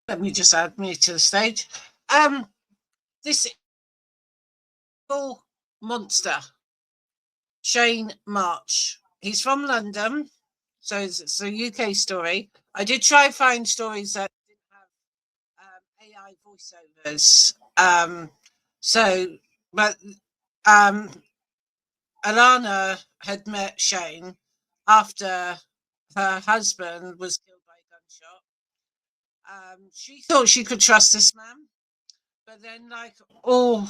Let me just add me to the stage. This evil monster, Shaine March. He's from London, so it's a UK story. I did try and find stories that didn't have AI voiceovers. So, but um, Alana had met Shaine after her husband was killed by a gunshot. She thought she could trust this man, but then, like all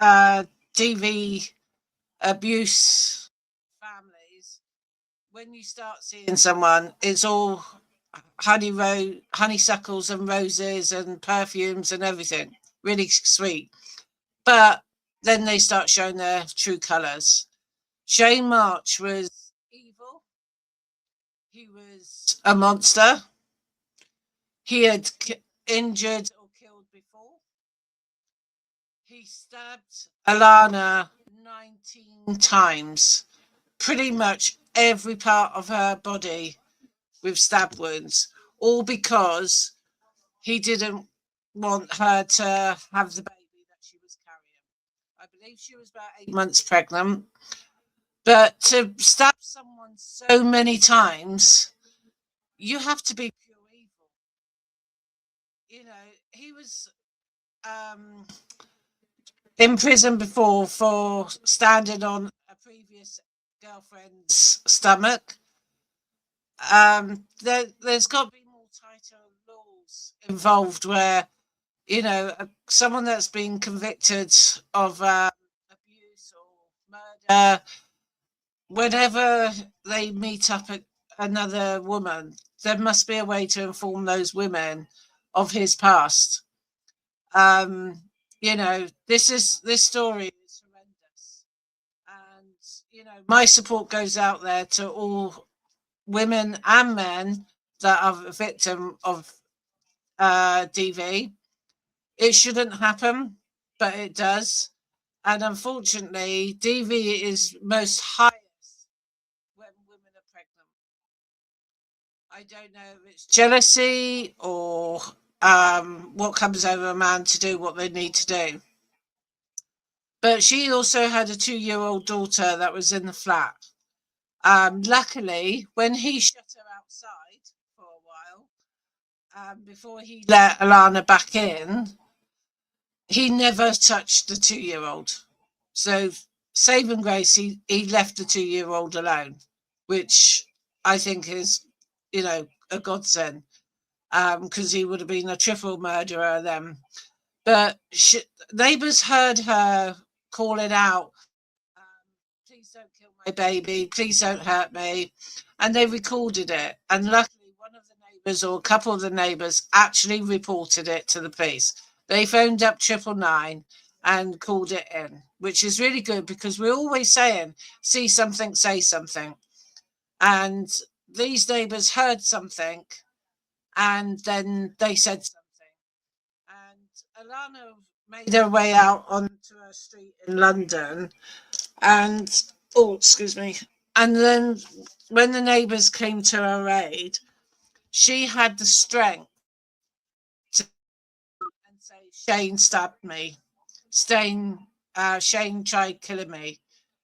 DV abuse families, when you start seeing someone, it's all honeysuckles and roses and perfumes and everything, really sweet. But then they start showing their true colours. Shaine March was evil. He was a monster. He had injured or killed before. He stabbed Alana 19 times, pretty much every part of her body with stab wounds, all because he didn't want her to have the baby that she was carrying. I believe she was about 8 months pregnant. But to stab someone so many times, you have to be pure evil. You know, he was um, in prison before for standing on a previous girlfriend's stomach. There's got to be more tighter laws involved where, someone that's been convicted of abuse or murder, whenever they meet up at another woman, there must be a way to inform those women of his past. This story is horrendous, and my support goes out there to all women and men that are a victim of DV. It shouldn't happen, but it does. And unfortunately, DV is most highest when women are pregnant. I don't know if it's jealousy or what comes over a man to do what they need to do. But she also had a 2-year-old daughter that was in the flat. Luckily, when he shut her outside for a while, before he let Alana back in, he never touched the 2-year-old. So, saving grace, he left the 2-year-old alone, which I think is, a godsend, because he would have been a triple murderer then. But neighbours heard her calling out, please don't kill my baby, please don't hurt me. And they recorded it. And luckily, one of the neighbours or a couple of the neighbours actually reported it to the police. They phoned up 999 and called it in, which is really good because we're always saying, see something, say something. And these neighbours heard something and then they said something. And Alana made her way out onto a street in London and, oh, excuse me. And then when the neighbours came to her aid, she had the strength to and say, Shaine stabbed me. Shaine tried killing me.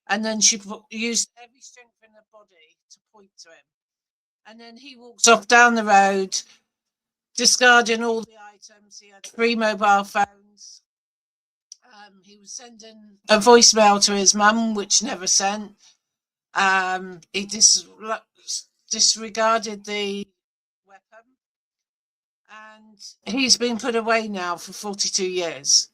And then she used every strength in her body to point to him. And then he walks off down the road, discarding all the items. He had 3 mobile phones. He was sending a voicemail to his mum, which never sent. He disregarded the weapon, and he's been put away now for 42 years.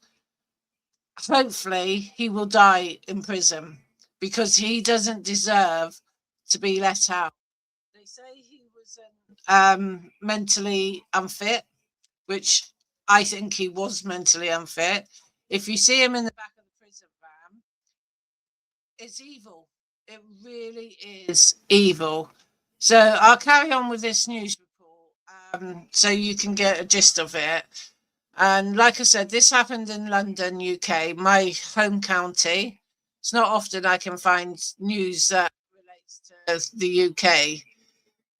Hopefully, he will die in prison because he doesn't deserve to be let out. They say he was mentally unfit, which I think he was mentally unfit. If you see him in the back of the prison van, it's evil. It really is evil. So I'll carry on with this news report so you can get a gist of it. And like I said, this happened in London, UK, my home county. It's not often I can find news that relates to the UK.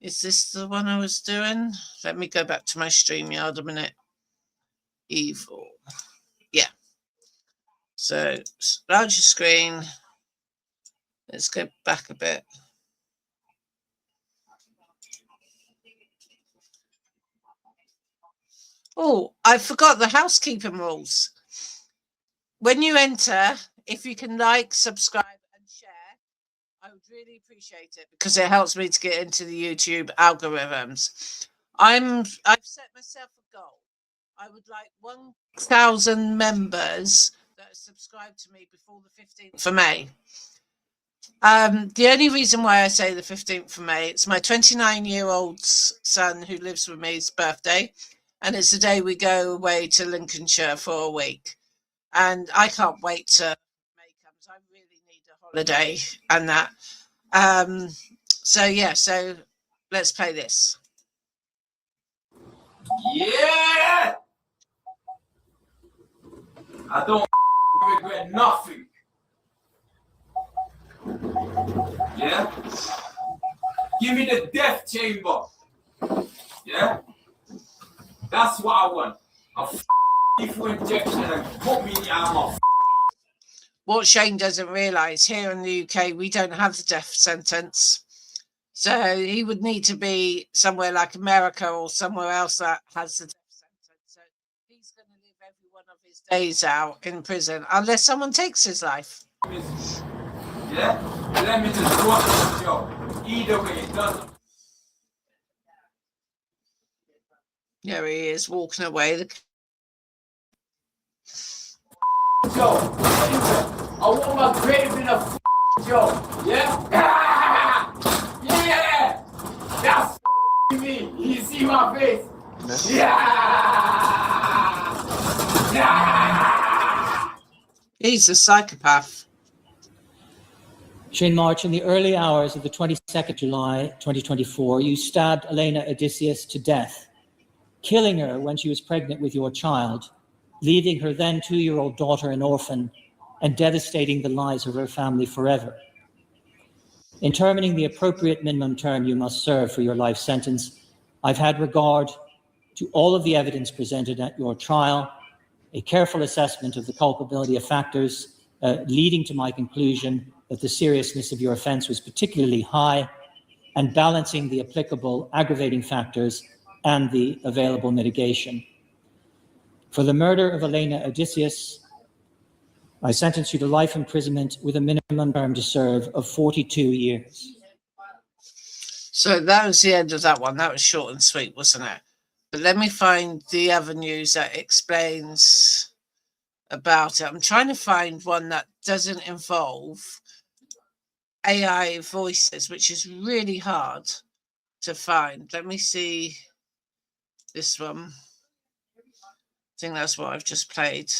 Is this the one I was doing? Let me go back to my StreamYard a minute. Evil. Yeah. So, larger screen. Let's go back a bit. Oh, I forgot the housekeeping rules. When you enter, if you can like, subscribe, and share, I would really appreciate it because it helps me to get into the YouTube algorithms. I've set myself a goal. I would like 1,000 members that subscribe to me before the 15th of May. The only reason why I say the 15th of May, it's my 29-year-old son who lives with me's birthday, and it's the day we go away to Lincolnshire for a week. And I can't wait till May comes. I really need a holiday and that. So let's play this. Yeah! I don't regret nothing. Yeah? Give me the death chamber. Yeah? That's what I want. A lethal injection and put me in the arm. What Shaine doesn't realise, here in the UK, we don't have the death sentence. So he would need to be somewhere like America or somewhere else that has the death sentence. So he's going to live every one of his days out in prison unless someone takes his life. Yeah? Let me just watch the job. Either way, it doesn't. There he is, walking away. Joe, I want my grave in a Joe. Yeah? Yeah! That's me. You see my face? Yeah! Yeah! He's a psychopath. Shaine March, in the early hours of the 22nd July 2024, you stabbed Elena Odysseus to death, killing her when she was pregnant with your child, leaving her then 2-year-old daughter an orphan, and devastating the lives of her family forever. In determining the appropriate minimum term you must serve for your life sentence, I've had regard to all of the evidence presented at your trial, a careful assessment of the culpability of factors leading to my conclusion that the seriousness of your offence was particularly high, and balancing the applicable aggravating factors and the available mitigation. For the murder of Elena Odysseus, I sentence you to life imprisonment with a minimum term to serve of 42 years. So that was the end of that one. That was short and sweet, wasn't it? But let me find the other news that explains about it. I'm trying to find one that doesn't involve AI voices, which is really hard to find. Let me see this one. I think that's what I've just played.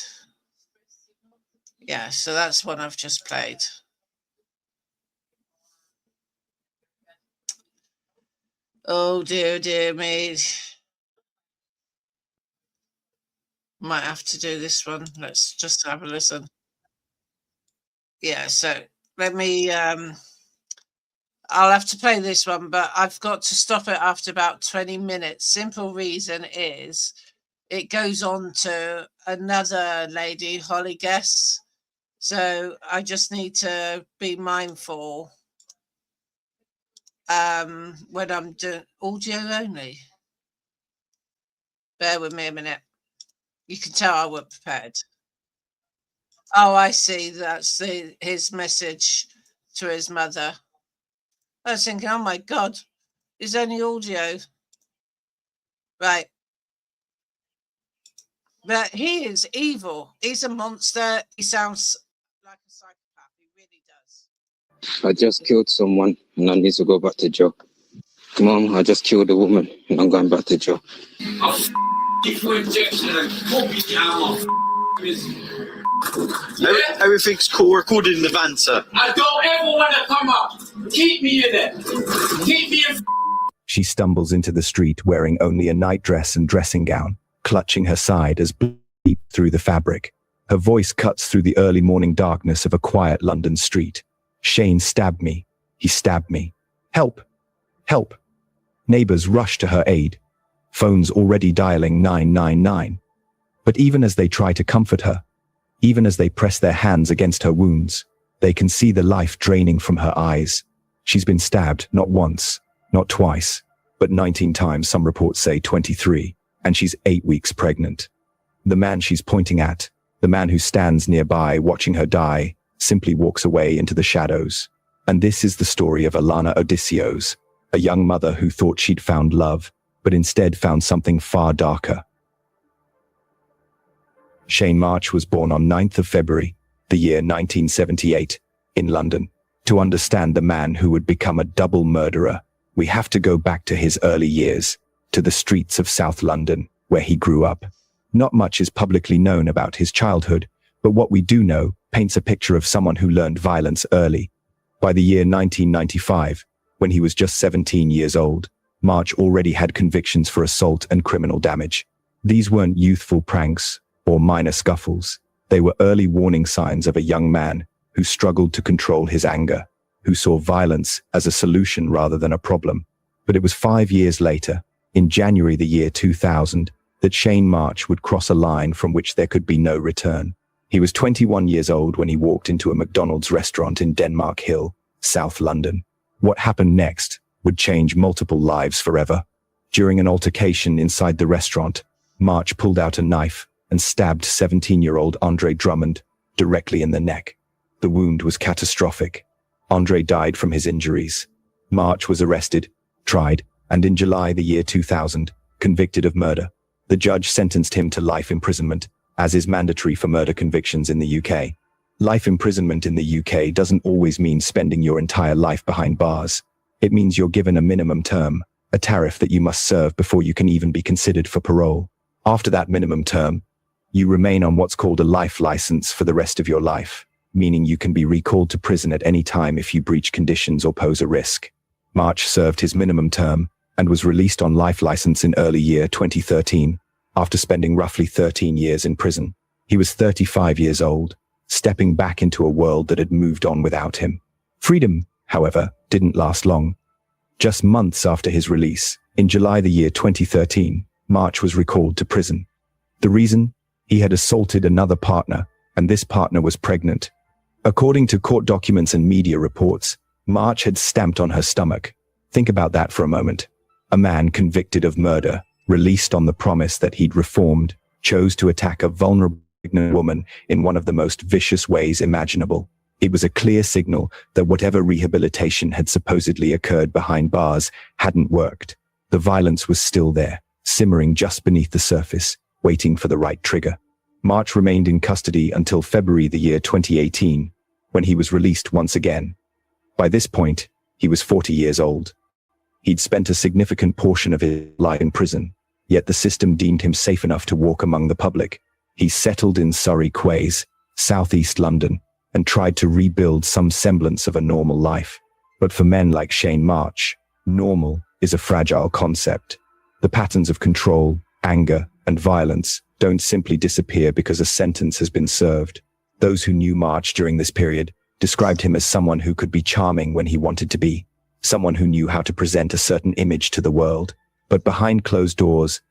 Yeah, so that's one I've just played. Oh dear me. Might have to do this one. Let's just have a listen. Yeah, so let me I'll have to play this one, but I've got to stop it after about 20 minutes. Simple reason is it goes on to another lady, Holly Guess. So I just need to be mindful when I'm doing audio only. Bear with me a minute. You can tell I wasn't prepared. Oh, I see. That's his message to his mother. I was thinking, oh my God, is only audio. Right. But he is evil. He's a monster. He sounds like a psychopath. He really does. I just killed someone and I need to go back to jail. Mom, I just killed a woman and I'm going back to jail. Injection and put me down. Yeah? Everything's cool. We're recorded in the van, sir. I don't ever want to come up. Keep me in there. Keep me in. She stumbles into the street wearing only a nightdress and dressing gown, clutching her side as blood leaps through the fabric. Her voice cuts through the early morning darkness of a quiet London street. Shaine stabbed me. He stabbed me. Help! Help! Neighbors rushed to her aid, phones already dialing 999. But even as they try to comfort her, even as they press their hands against her wounds, they can see the life draining from her eyes. She's been stabbed not once, not twice, but 19 times, some reports say 23, and she's 8 weeks pregnant. The man she's pointing at, the man who stands nearby watching her die, simply walks away into the shadows. And this is the story of Alana Odysseos, a young mother who thought she'd found love, but instead found something far darker. Shaine March was born on 9th of February, the year 1978, in London. To understand the man who would become a double murderer, we have to go back to his early years, to the streets of South London, where he grew up. Not much is publicly known about his childhood, but what we do know paints a picture of someone who learned violence early. By the year 1995, when he was just 17 years old, March already had convictions for assault and criminal damage. These weren't youthful pranks or minor scuffles. They were early warning signs of a young man who struggled to control his anger, who saw violence as a solution rather than a problem. But it was 5 years later, in January the year 2000, that Shaine March would cross a line from which there could be no return. He was 21 years old when he walked into a McDonald's restaurant in Denmark Hill, South London. What happened next would change multiple lives forever. During an altercation inside the restaurant, March pulled out a knife and stabbed 17-year-old Andre Drummond directly in the neck. The wound was catastrophic. Andre died from his injuries. March was arrested, tried, and in July the year 2000, convicted of murder. The judge sentenced him to life imprisonment, as is mandatory for murder convictions in the UK. Life imprisonment in the UK doesn't always mean spending your entire life behind bars. It means you're given a minimum term, a tariff that you must serve before you can even be considered for parole. After that minimum term, you remain on what's called a life license for the rest of your life, meaning you can be recalled to prison at any time if you breach conditions or pose a risk. March served his minimum term and was released on life license in early year 2013, after spending roughly 13 years in prison. He was 35 years old, stepping back into a world that had moved on without him. Freedom, however, didn't last long. Just months after his release, in July the year 2013, March was recalled to prison. The reason? He had assaulted another partner, and this partner was pregnant. According to court documents and media reports, March had stamped on her stomach. Think about that for a moment. A man convicted of murder, released on the promise that he'd reformed, chose to attack a vulnerable pregnant woman in one of the most vicious ways imaginable. It was a clear signal that whatever rehabilitation had supposedly occurred behind bars hadn't worked. The violence was still there, simmering just beneath the surface, waiting for the right trigger. March remained in custody until February the year 2018, when he was released once again. By this point, he was 40 years old. He'd spent a significant portion of his life in prison, yet the system deemed him safe enough to walk among the public. He settled in Surrey Quays, southeast London, and tried to rebuild some semblance of a normal life. But for men like Shaine March, normal is a fragile concept. The patterns of control, anger, and violence don't simply disappear because a sentence has been served. Those who knew March during this period described him as someone who could be charming when he wanted to be, someone who knew how to present a certain image to the world. But behind closed doors,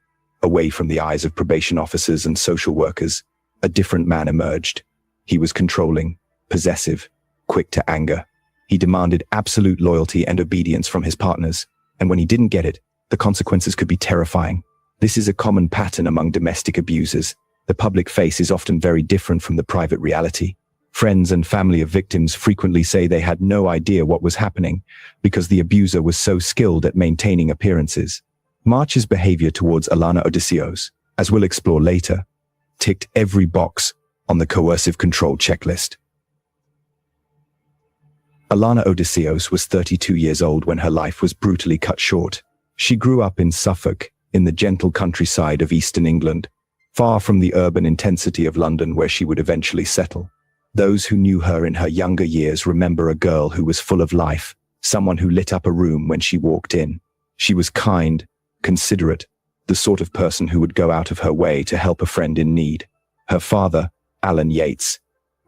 away from the eyes of probation officers and social workers, a different man emerged. He was controlling, possessive, quick to anger. He demanded absolute loyalty and obedience from his partners, and when he didn't get it, the consequences could be terrifying. This is a common pattern among domestic abusers. The public face is often very different from the private reality. Friends and family of victims frequently say they had no idea what was happening because the abuser was so skilled at maintaining appearances. March's behavior towards Alana Odysseos, as we'll explore later, ticked every box on the coercive control checklist. Alana Odysseos was 32 years old when her life was brutally cut short. She grew up in Suffolk, in the gentle countryside of eastern England, far from the urban intensity of London where she would eventually settle. Those who knew her in her younger years remember a girl who was full of life, someone who lit up a room when she walked in. She was kind, considerate, the sort of person who would go out of her way to help a friend in need. Her father, Alan Yates,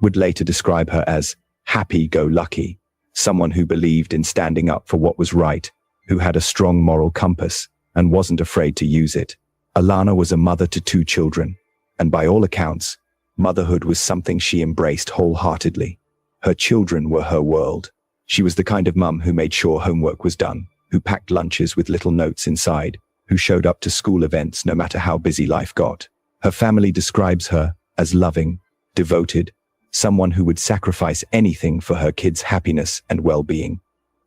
would later describe her as happy-go-lucky, someone who believed in standing up for what was right, who had a strong moral compass and wasn't afraid to use it. Alana was a mother to 2 children, and by all accounts, motherhood was something she embraced wholeheartedly. Her children were her world. She was the kind of mum who made sure homework was done, who packed lunches with little notes inside, who showed up to school events no matter how busy life got. Her family describes her as loving, devoted, someone who would sacrifice anything for her kids' happiness and well-being.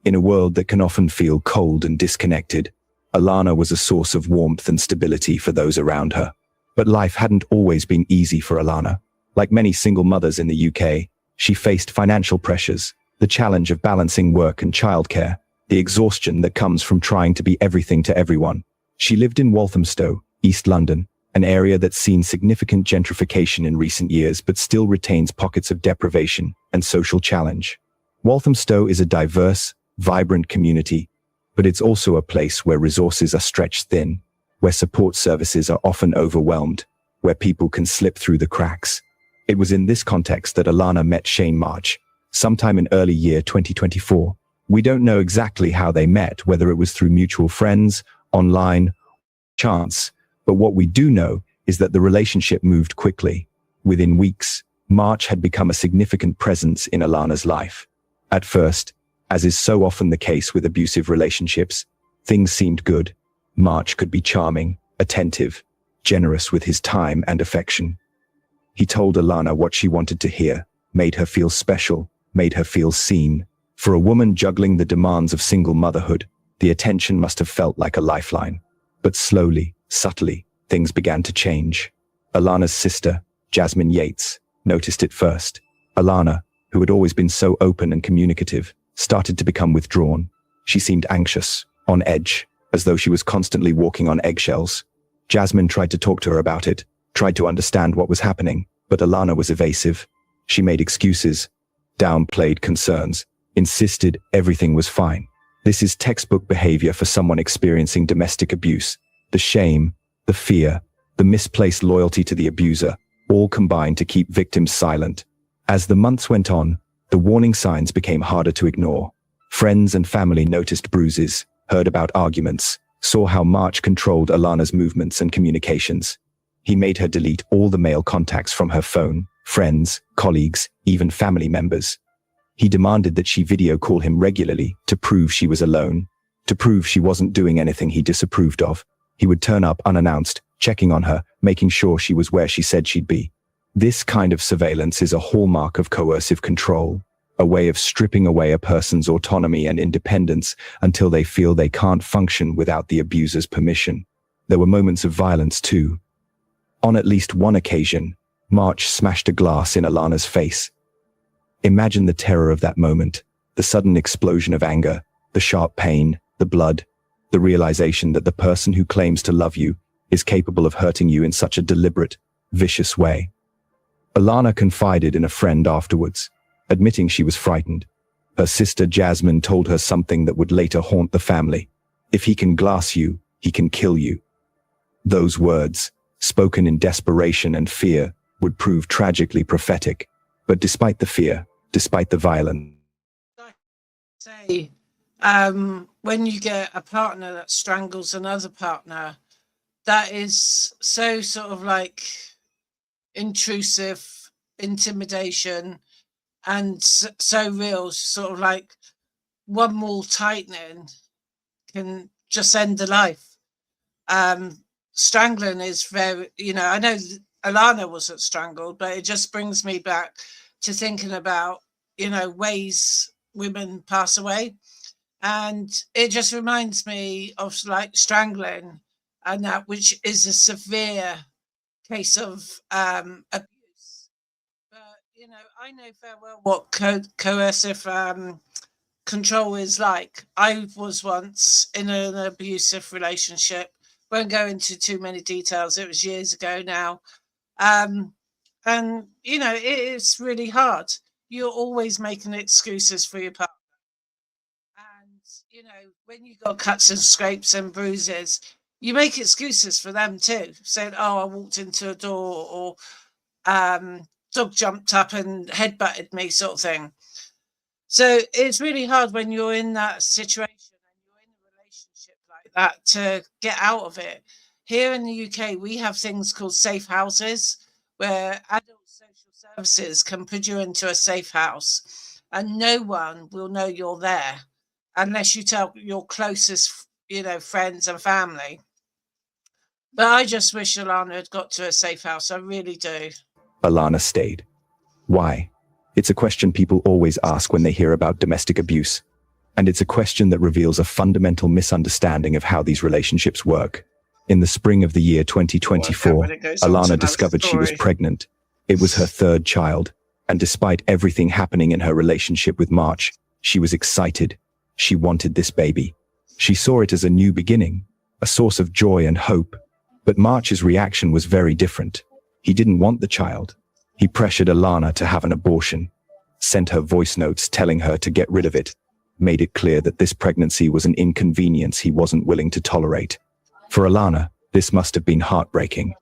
In a world that can often feel cold and disconnected, Alana was a source of warmth and stability for those around her. But life hadn't always been easy for Alana. Like many single mothers in the UK, she faced financial pressures, the challenge of balancing work and childcare, the exhaustion that comes from trying to be everything to everyone. She lived in Walthamstow, East London, an area that's seen significant gentrification in recent years but still retains pockets of deprivation and social challenge. Walthamstow is a diverse, vibrant community, but it's also a place where resources are stretched thin, where support services are often overwhelmed, where people can slip through the cracks. It was in this context that Alana met Shaine March, sometime in early year 2024. We don't know exactly how they met, whether it was through mutual friends, online, chance, but what we do know is that the relationship moved quickly. Within weeks, March had become a significant presence in Alana's life. At first, as is so often the case with abusive relationships, things seemed good. March could be charming, attentive, generous with his time and affection. He told Alana what she wanted to hear, made her feel special, made her feel seen. For a woman juggling the demands of single motherhood, the attention must have felt like a lifeline. But slowly, subtly, things began to change. Alana's sister, Jasmine Yates, noticed it first. Alana, who had always been so open and communicative, started to become withdrawn. She seemed anxious, on edge, as though she was constantly walking on eggshells. Jasmine tried to talk to her about it, tried to understand what was happening, but Alana was evasive. She made excuses, downplayed concerns, insisted everything was fine. This is textbook behavior for someone experiencing domestic abuse. The shame, the fear, the misplaced loyalty to the abuser, all combined to keep victims silent. As the months went on, the warning signs became harder to ignore. Friends and family noticed bruises, heard about arguments, saw how March controlled Alana's movements and communications. He made her delete all the male contacts from her phone, friends, colleagues, even family members. He demanded that she video call him regularly to prove she was alone, to prove she wasn't doing anything he disapproved of. He would turn up unannounced, checking on her, making sure she was where she said she'd be. This kind of surveillance is a hallmark of coercive control, a way of stripping away a person's autonomy and independence until they feel they can't function without the abuser's permission. There were moments of violence too. On at least one occasion, March smashed a glass in Alana's face. Imagine the terror of that moment, the sudden explosion of anger, the sharp pain, the blood, the realization that the person who claims to love you is capable of hurting you in such a deliberate, vicious way. Alana confided in a friend afterwards, admitting she was frightened. Her sister Jasmine told her something that would later haunt the family. If he can glass you, he can kill you. Those words, spoken in desperation and fear, would prove tragically prophetic. But despite the fear, despite the violence, Say, when you get a partner that strangles another partner, that is so sort of like intrusive, intimidation, and so real, sort of like one more tightening can just end a life. Strangling is very, I know Alana wasn't strangled, but it just brings me back to thinking about, ways women pass away. And it just reminds me of like strangling, and that which is a severe case of abuse. But, I know very well what coercive control is like. I was once in an abusive relationship. Won't go into too many details. It was years ago now. And, it is really hard. You're always making excuses for your partner. And, when you got cuts and scrapes and bruises, you make excuses for them too, saying, oh, I walked into a door, or dog jumped up and headbutted me, sort of thing. So it's really hard when you're in that situation and you're in a to get out of it. Here in the UK, we have things called safe houses where adult social services can put you into a safe house and no one will know you're there unless you tell your closest, friends and family. But I just wish Alana had got to a safe house. I really do. Alana stayed. Why? It's a question people always ask when they hear about domestic abuse. And it's a question that reveals a fundamental misunderstanding of how these relationships work. In the spring of the year 2024, Alana discovered she was pregnant. It was her third child. And despite everything happening in her relationship with March, she was excited. She wanted this baby. She saw it as a new beginning, a source of joy and hope. But March's reaction was very different. He didn't want the child. He pressured Alana to have an abortion, sent her voice notes telling her to get rid of it, made it clear that this pregnancy was an inconvenience he wasn't willing to tolerate. For Alana, this must have been heartbreaking.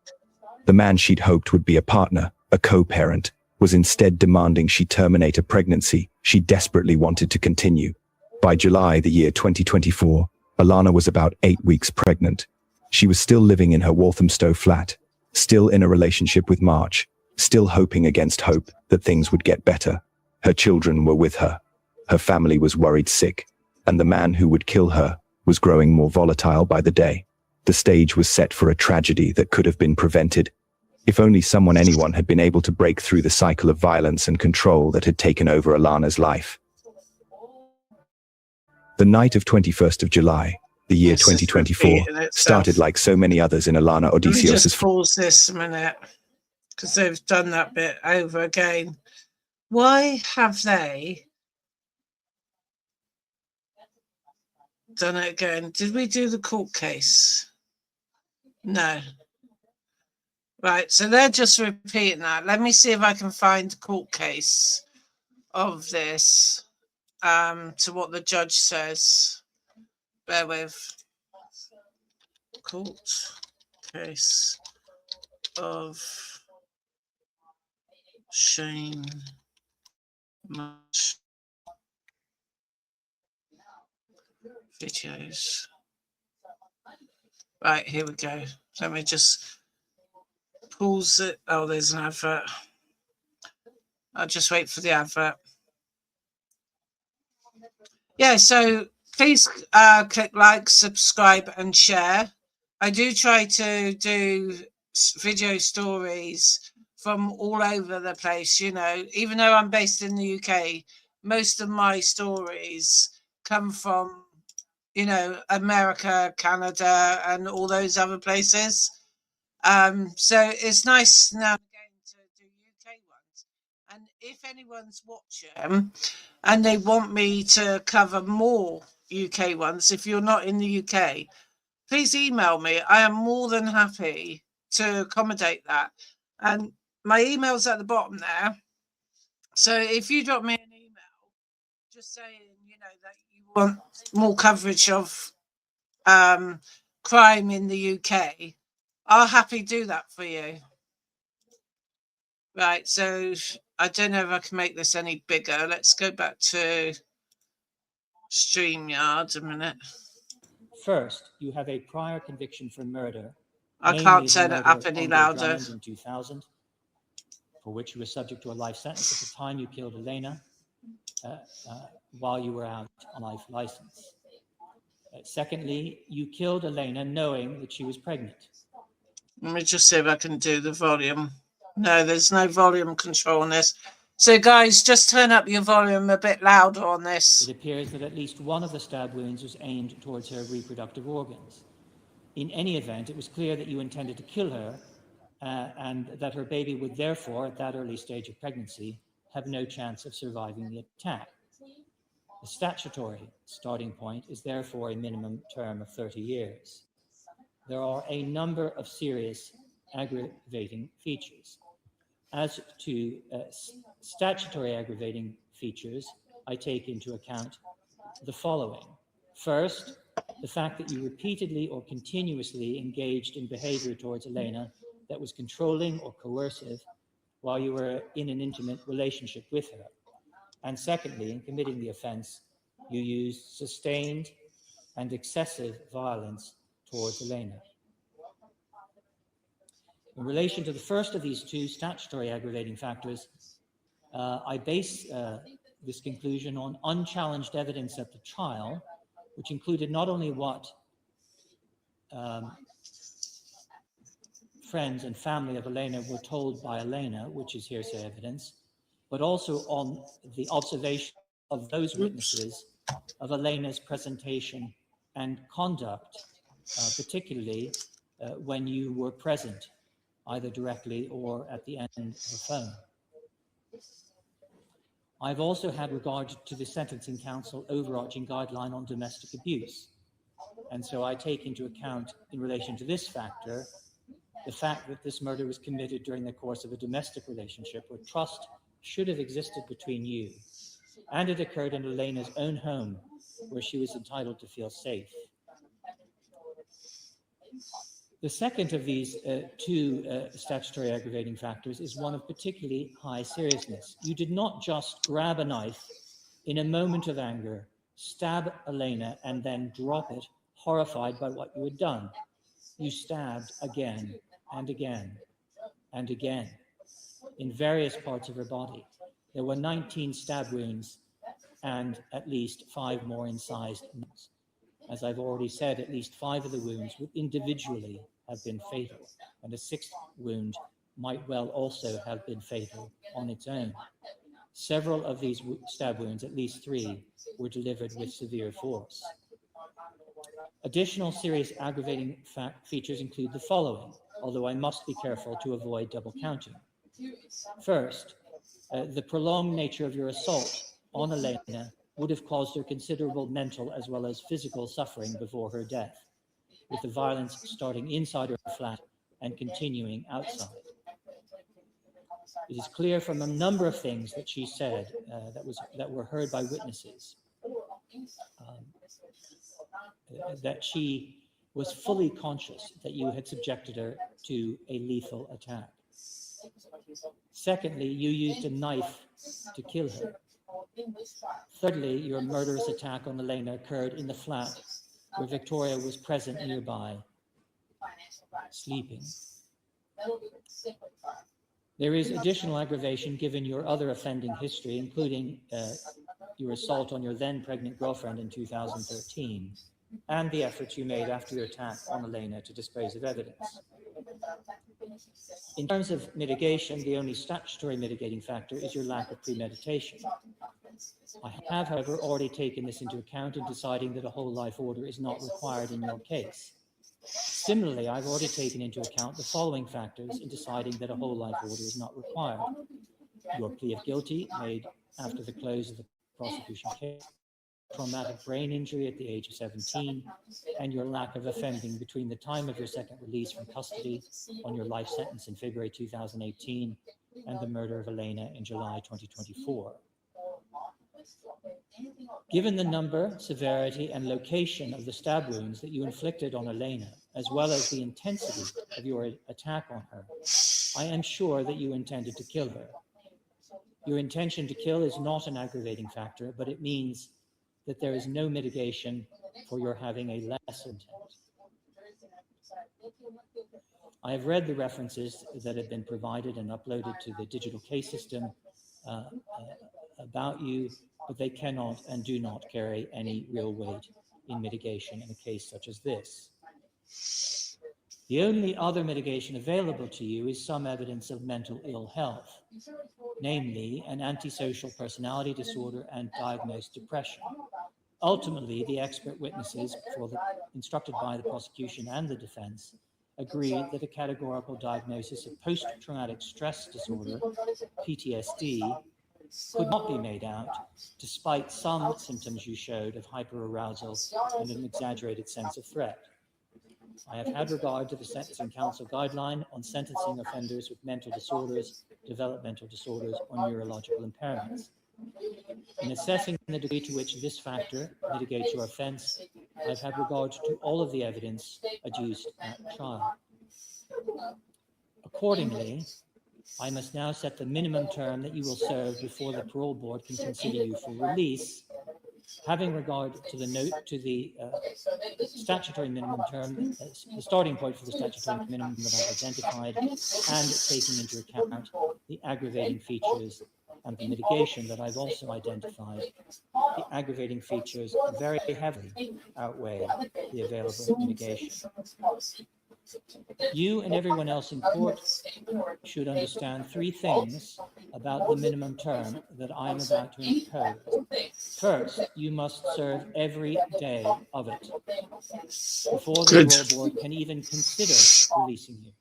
The man she'd hoped would be a partner, a co-parent, was instead demanding she terminate a pregnancy she desperately wanted to continue. By July the year 2024, Alana was about 8 weeks pregnant. She was still living in her Walthamstow flat, still in a relationship with March, still hoping against hope that things would get better. Her children were with her. Her family was worried sick, and the man who would kill her was growing more volatile by the day. The stage was set for a tragedy that could have been prevented. If only anyone had been able to break through the cycle of violence and control that had taken over Alana's life. The night of 21st of July, the year 2024, started like so many others in Alana Let me Odysseus' just pause this a minute, because they've done that bit over again. Why have they done it again? Did we do the court case? No. Right, so they're just repeating that. Let me see if I can find the court case of this to what the judge says. Bear with. Court case of Shaine March videos. Right, here we go. Let me just pause it. Oh, there's an advert. I'll just wait for the advert. Yeah, so please click like, subscribe and share. I do try to do video stories from all over the place, even though I'm based in the UK, most of my stories come from, America, Canada and all those other places. So it's nice now and again to do UK ones. And if anyone's watching and they want me to cover more UK ones, if you're not in the UK, please email me. I am more than happy to accommodate that. And my email's at the bottom there. So if you drop me an email just saying, that you want more coverage of crime in the UK, I'll happily do that for you. Right, so I don't know if I can make this any bigger. Let's go back to StreamYard a minute. First, you have a prior conviction for murder. I can't turn it up any louder. In 2000, for which you were subject to a life sentence at the time you killed Elena while you were out on life license. Secondly, you killed Elena knowing that she was pregnant. Let me just see if I can do the volume. No, there's no volume control on this. So guys, just turn up your volume a bit louder on this. It appears that at least one of the stab wounds was aimed towards her reproductive organs. In any event, it was clear that you intended to kill her and that her baby would therefore, at that early stage of pregnancy, have no chance of surviving the attack. The statutory starting point is therefore a minimum term of 30 years. There are a number of serious aggravating features. As to statutory aggravating features, I take into account the following. First, the fact that you repeatedly or continuously engaged in behavior towards Elena that was controlling or coercive while you were in an intimate relationship with her. And secondly, in committing the offense, you used sustained and excessive violence towards Elena. In relation to the first of these two statutory aggravating factors, I base this conclusion on unchallenged evidence at the trial, which included not only what friends and family of Elena were told by Elena, which is hearsay evidence, but also on the observation of those witnesses of Elena's presentation and conduct, particularly when you were present, either directly or at the end of the phone. I've also had regard to the Sentencing Council overarching guideline on domestic abuse. And so I take into account, in relation to this factor, the fact that this murder was committed during the course of a domestic relationship where trust should have existed between you, and it occurred in Elena's own home where she was entitled to feel safe. The second of these two statutory aggravating factors is one of particularly high seriousness. You did not just grab a knife in a moment of anger, stab Elena, and then drop it, horrified by what you had done. You stabbed again and again and again in various parts of her body. There were 19 stab wounds and at least 5 more incised wounds. As I've already said, at least 5 of the wounds would individually have been fatal, and a 6th wound might well also have been fatal on its own. Several of these stab wounds, at least 3, were delivered with severe force. Additional serious aggravating features include the following, although I must be careful to avoid double counting. First, the prolonged nature of your assault on Elena would have caused her considerable mental as well as physical suffering before her death, with the violence starting inside her flat and continuing outside. It is clear from a number of things that she said that were heard by witnesses that she was fully conscious that you had subjected her to a lethal attack. Secondly, you used a knife to kill her. Thirdly, your murderous attack on Elena occurred in the flat where Victoria was present nearby, sleeping. There is additional aggravation given your other offending history, including your assault on your then pregnant girlfriend in 2013, and the efforts you made after your attack on Elena to dispose of evidence. In terms of mitigation, the only statutory mitigating factor is your lack of premeditation. I have, however, already taken this into account in deciding that a whole life order is not required in your case. Similarly, I've already taken into account the following factors in deciding that a whole life order is not required. Your plea of guilty made after the close of the prosecution case, traumatic brain injury at the age of 17, and your lack of offending between the time of your second release from custody on your life sentence in February 2018 and the murder of Elena in July 2024. Given the number, severity, and location of the stab wounds that you inflicted on Elena, as well as the intensity of your attack on her, I am sure that you intended to kill her. Your intention to kill is not an aggravating factor, but it means that there is no mitigation for your having a lesser intent. I have read the references that have been provided and uploaded to the digital case system about you, but they cannot and do not carry any real weight in mitigation in a case such as this. The only other mitigation available to you is some evidence of mental ill health, namely an antisocial personality disorder and diagnosed depression. Ultimately, the expert witnesses, instructed by the prosecution and the defense, agreed that a categorical diagnosis of post-traumatic stress disorder, PTSD, could not be made out, despite some symptoms you showed of hyperarousal and an exaggerated sense of threat. I have had regard to the Sentencing Council guideline on sentencing offenders with mental disorders, developmental disorders, or neurological impairments. In assessing the degree to which this factor mitigates your offence, I've had regard to all of the evidence adduced at trial. Accordingly, I must now set the minimum term that you will serve before the parole board can consider you for release Having regard to the statutory minimum term, the starting point for the statutory minimum that I've identified, and taking into account the aggravating features and the mitigation that I've also identified, the aggravating features very heavily outweigh the available mitigation. You and everyone else in court should understand three things about the minimum term that I am about to impose. First, you must serve every day of it before the parole board can even consider releasing you.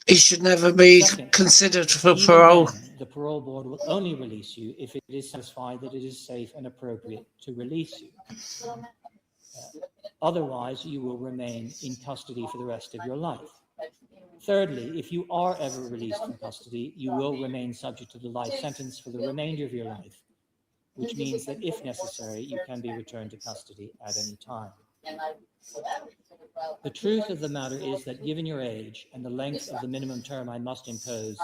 He should never be Second, considered for even parole. then, the parole board will only release you if it is satisfied that it is safe and appropriate to release you. Otherwise, you will remain in custody for the rest of your life. Thirdly, if you are ever released from custody, you will remain subject to the life sentence for the remainder of your life, which means that if necessary, you can be returned to custody at any time. The truth of the matter is that given your age and the length of the minimum term I must impose,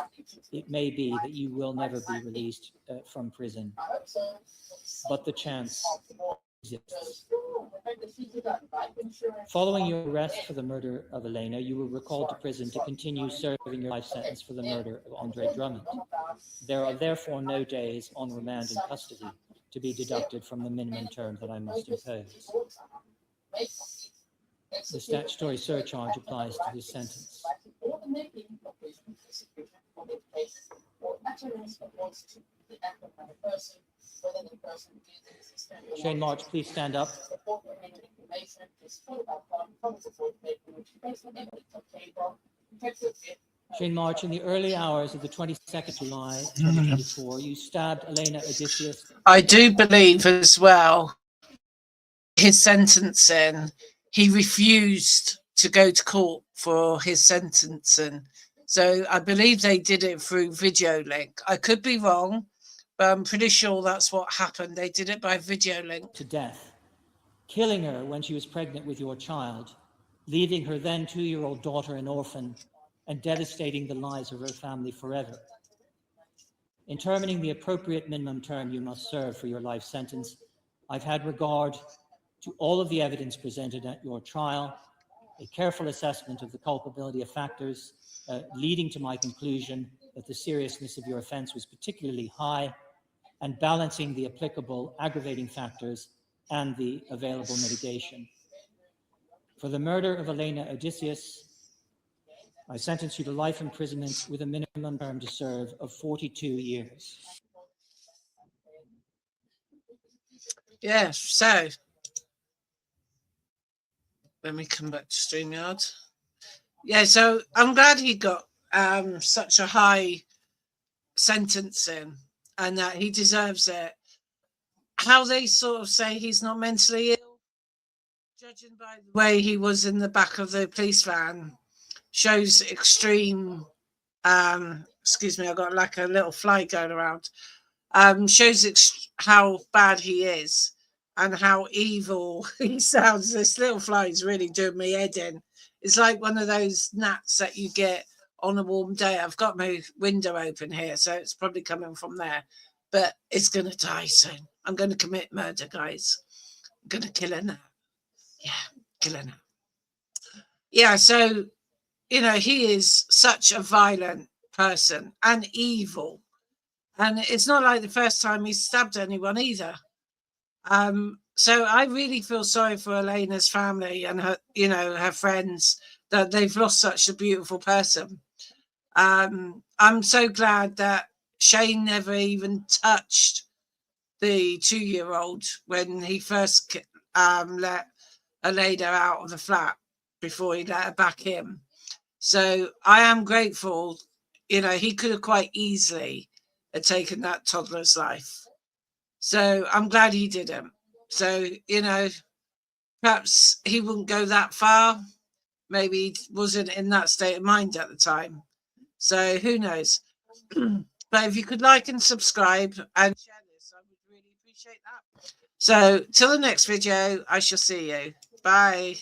it may be that you will never be released from prison, but the chance exists. Following your arrest for the murder of Elena, you were recalled to prison to continue serving your life sentence for the murder of Andre Drummond. There are therefore no days on remand in custody to be deducted from the minimum term that I must impose. The statutory surcharge applies to this sentence. Shaine March, please stand up. Shaine March, in the early hours of the 22nd July 2024, you stabbed Elena Odysseus. I do believe as well, his sentencing, he refused to go to court for his sentencing. So I believe they did it through video link. I could be wrong, but I'm pretty sure that's what happened. They did it by video link. To death, killing her when she was pregnant with your child, leaving her then 2-year-old daughter an orphan, and devastating the lives of her family forever. In determining the appropriate minimum term you must serve for your life sentence, I've had regard to all of the evidence presented at your trial, a careful assessment of the culpability of factors leading to my conclusion that the seriousness of your offense was particularly high, and balancing the applicable aggravating factors and the available mitigation. For the murder of Elena Odysseus, I sentence you to life imprisonment with a minimum term to serve of 42 years. Yes, so let me come back to StreamYard. Yeah, so I'm glad he got such a high sentencing and that he deserves it. How they sort of say he's not mentally ill, judging by the way he was in the back of the police van, shows extreme, excuse me, I've got like a little fly going around, shows how bad he is and how evil he sounds. This little fly is really doing me head in. It's like one of those gnats that you get on a warm day. I've got my window open here, so it's probably coming from there, but it's going to die soon. I'm going to commit murder, guys. I'm going to kill her now. Yeah, kill her now. Yeah, so, you know, he is such a violent person and evil. And it's not like the first time he stabbed anyone either. So I really feel sorry for Elena's family and her, you know, her friends, that they've lost such a beautiful person. I'm so glad that Shaine never even touched the 2-year-old when he first let Elena out of the flat before he let her back in. So I am grateful. You know, he could have quite easily have taken that toddler's life. So I'm glad he didn't. So, you know, perhaps he wouldn't go that far. Maybe he wasn't in that state of mind at the time. So who knows? But if you could like and subscribe and share this, I would really appreciate that. So till the next video, I shall see you. Bye.